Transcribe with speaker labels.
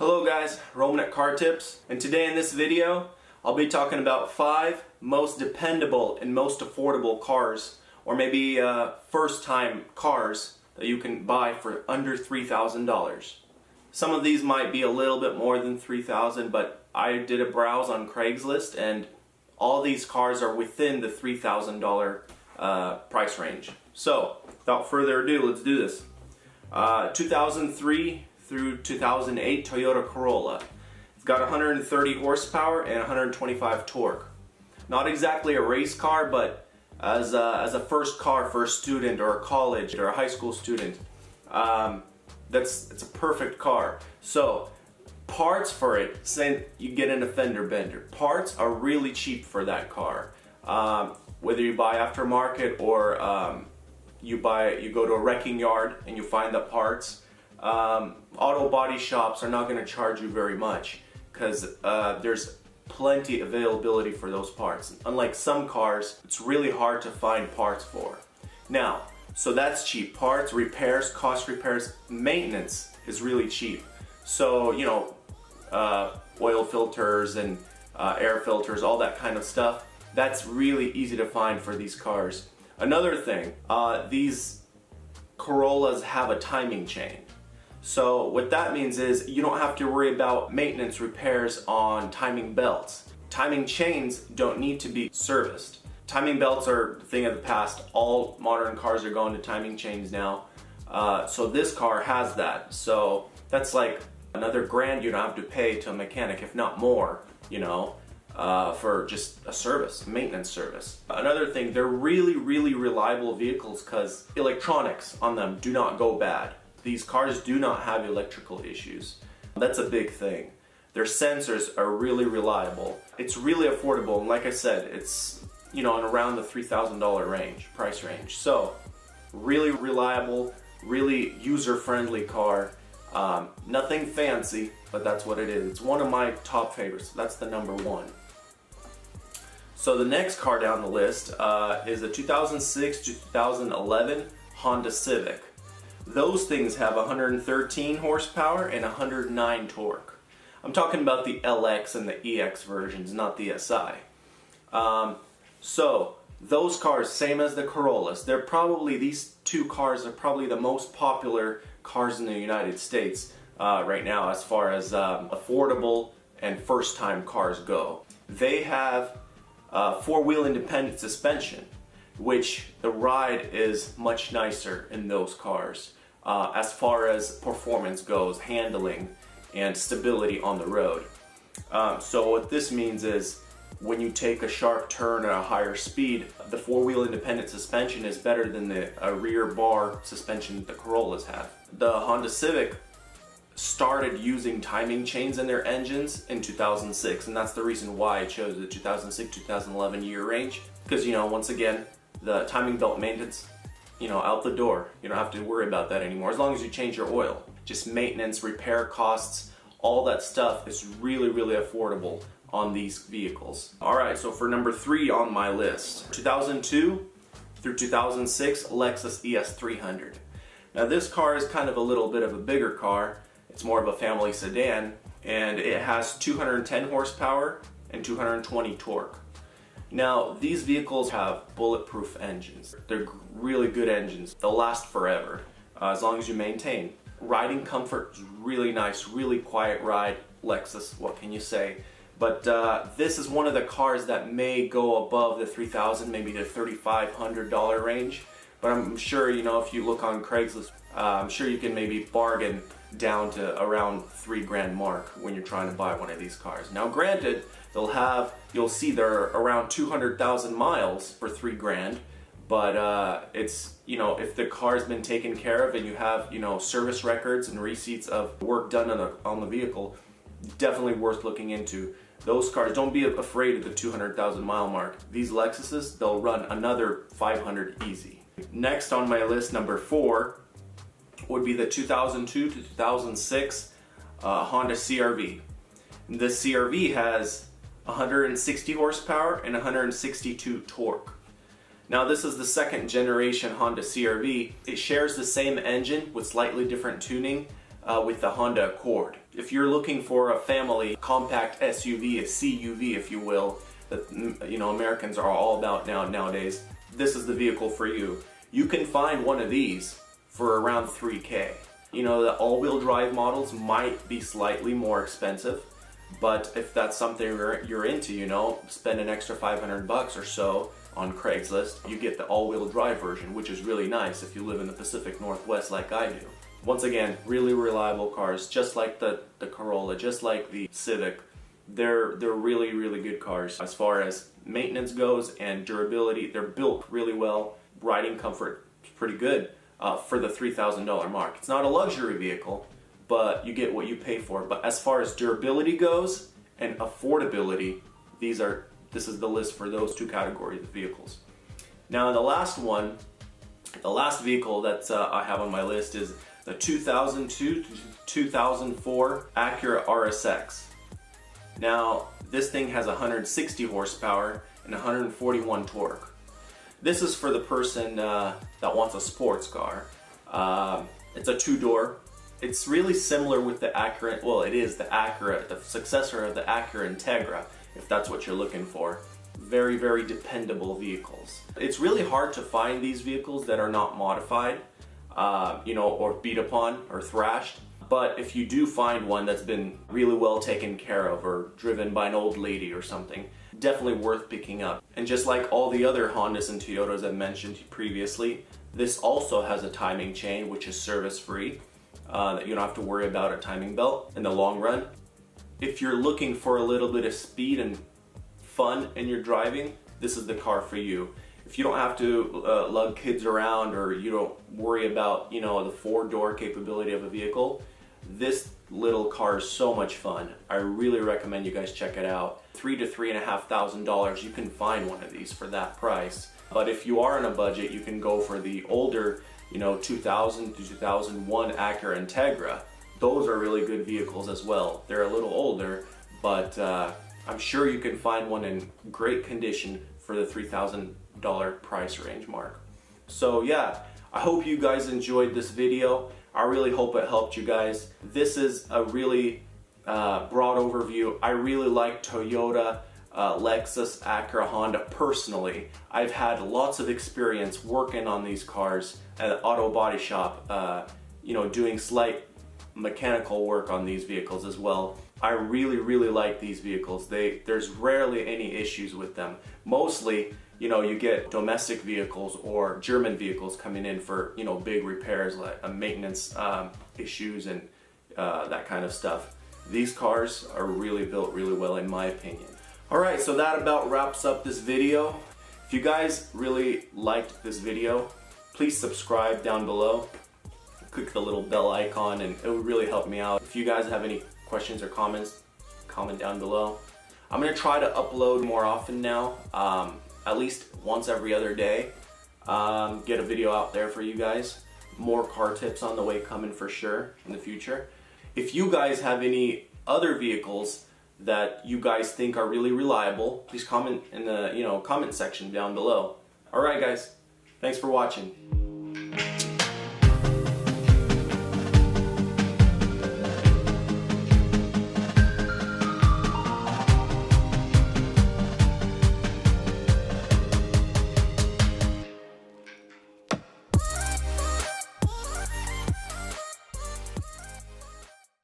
Speaker 1: Hello guys, Roman at CarTips, and today in this video I'll be talking about 5 most dependable and most affordable cars, or maybe first time cars that you can buy for under $3,000. Some of these might be a little bit more than $3,000, but I did a browse on Craigslist and all these cars are within the $3,000 price range. So without further ado, let's do this. 2003 through 2008 Toyota Corolla. It's got 130 horsepower and 125 torque. Not exactly a race car, but as a first car for a student or a college or a high school student, it's a perfect car. So parts for it, say you get in a fender bender, parts are really cheap for that car. Whether you buy aftermarket or you go to a wrecking yard and you find the parts. Auto body shops are not going to charge you very much because there's plenty availability for those parts. Unlike some cars, it's really hard to find parts for. Now, so that's cheap. Parts, repairs, cost repairs, maintenance is really cheap. So, you know, oil filters and air filters, all that kind of stuff, that's really easy to find for these cars. Another thing, these Corollas have a timing chain. So what that means is you don't have to worry about maintenance repairs on timing belts. Timing chains don't need to be serviced. Timing belts are a thing of the past. All modern cars are going to timing chains now. So this car has that. So that's like another grand you don't have to pay to a mechanic, if not more, you know, for just a service, maintenance service. Another thing, they're really, really reliable vehicles because electronics on them do not go bad. These cars do not have electrical issues. That's a big thing. Their sensors are really reliable. It's really affordable, and like I said, it's, you know, in around the $3,000 range, price range. So, really reliable, really user-friendly car. Nothing fancy, but that's what it is. It's one of my top favorites. That's the number one. So the next car down the list is a 2006 to 2011 Honda Civic. Those things have 113 horsepower and 109 torque. I'm talking about the LX and the EX versions, not the SI. So those cars, same as the Corollas, these two cars are probably the most popular cars in the United States right now as far as affordable and first-time cars go. They have four-wheel independent suspension, which the ride is much nicer in those cars as far as performance goes, handling and stability on the road. So what this means is when you take a sharp turn at a higher speed, the four-wheel independent suspension is better than the rear bar suspension the Corollas have. The Honda Civic started using timing chains in their engines in 2006, and that's the reason why I chose the 2006-2011 year range, because, you know, once again, the timing belt maintenance, you know, out the door. You don't have to worry about that anymore as long as you change your oil. Just maintenance, repair costs, all that stuff is really, really affordable on these vehicles. Alright, so for number 3 on my list, 2002 through 2006 Lexus ES 300. Now this car is kind of a little bit of a bigger car. It's more of a family sedan, and it has 210 horsepower and 220 torque. Now, these vehicles have bulletproof engines. They're really good engines. They'll last forever, as long as you maintain. Riding comfort is really nice, really quiet ride. Lexus, what can you say? But this is one of the cars that may go above the $3,000, maybe the $3,500 range. But I'm sure, you know, if you look on Craigslist, I'm sure you can maybe bargain down to around $3 grand mark when you're trying to buy one of these cars. Now granted, you'll see they're around 200,000 miles for $3 grand, but it's, you know, if the car's been taken care of and you have, you know, service records and receipts of work done on the vehicle, definitely worth looking into. Those cars, don't be afraid of the 200,000 mile mark. These Lexuses, they'll run another 500 easy. Next on my list, number 4, would be the 2002 to 2006 Honda CR-V. The CR-V has 160 horsepower and 162 torque. Now this is the second generation Honda CR-V. It shares the same engine with slightly different tuning, with the Honda Accord. If you're looking for a family compact SUV, a CUV if you will, that Americans are all about nowadays, this is the vehicle for you. You can find one of these for around $3K. The all-wheel drive models might be slightly more expensive, but if that's something you're into, spend an extra $500 or so on Craigslist, you get the all-wheel drive version, which is really nice if you live in the Pacific Northwest like I do. Once again, really reliable cars, just like the Corolla, just like the Civic. They're really, really good cars as far as maintenance goes and durability. They're built really well. Riding comfort is pretty good for the $3,000 mark. It's not a luxury vehicle, but you get what you pay for. But as far as durability goes and affordability, this is the list for those two categories of vehicles. Now the last vehicle that I have on my list is the 2002 to 2004 Acura RSX. Now this thing has 160 horsepower and 141 torque. This is for the person that wants a sports car. It's a two-door. It's really similar with the Acura, well it is the Acura, the successor of the Acura Integra, if that's what you're looking for. Very, very dependable vehicles. It's really hard to find these vehicles that are not modified, or beat upon or thrashed. But if you do find one that's been really well taken care of or driven by an old lady or something, definitely worth picking up. And just like all the other Hondas and Toyotas I've mentioned previously, this also has a timing chain which is service free. That you don't have to worry about a timing belt in the long run. If you're looking for a little bit of speed and fun in your driving, this is the car for you. If you don't have to lug kids around or you don't worry about the four-door capability of a vehicle, this little car is so much fun. I really recommend you guys check it out. $3,000 to $3,500, you can find one of these for that price. But if you are on a budget, you can go for the older 2000 to 2001 Acura Integra. Those are really good vehicles as well. They're a little older, but I'm sure you can find one in great condition for the $3,000 price range mark. So yeah, I hope you guys enjoyed this video. I really hope it helped you guys. This is a really broad overview. I really like Toyota, Lexus, Acura, Honda personally. I've had lots of experience working on these cars at an auto body shop, doing slight mechanical work on these vehicles as well. I really, really like these vehicles. There's rarely any issues with them. Mostly, you get domestic vehicles or German vehicles coming in for, big repairs like maintenance issues and that kind of stuff. These cars are really built really well in my opinion. Alright, so that about wraps up this video. If you guys really liked this video, please subscribe down below. Click the little bell icon and it would really help me out. If you guys have any questions or comments, comment down below. I'm going to try to upload more often now, at least once every other day. Get a video out there for you guys. More car tips on the way coming for sure in the future. If you guys have any other vehicles that you guys think are really reliable, please comment in the comment section down below. Alright guys, thanks for watching.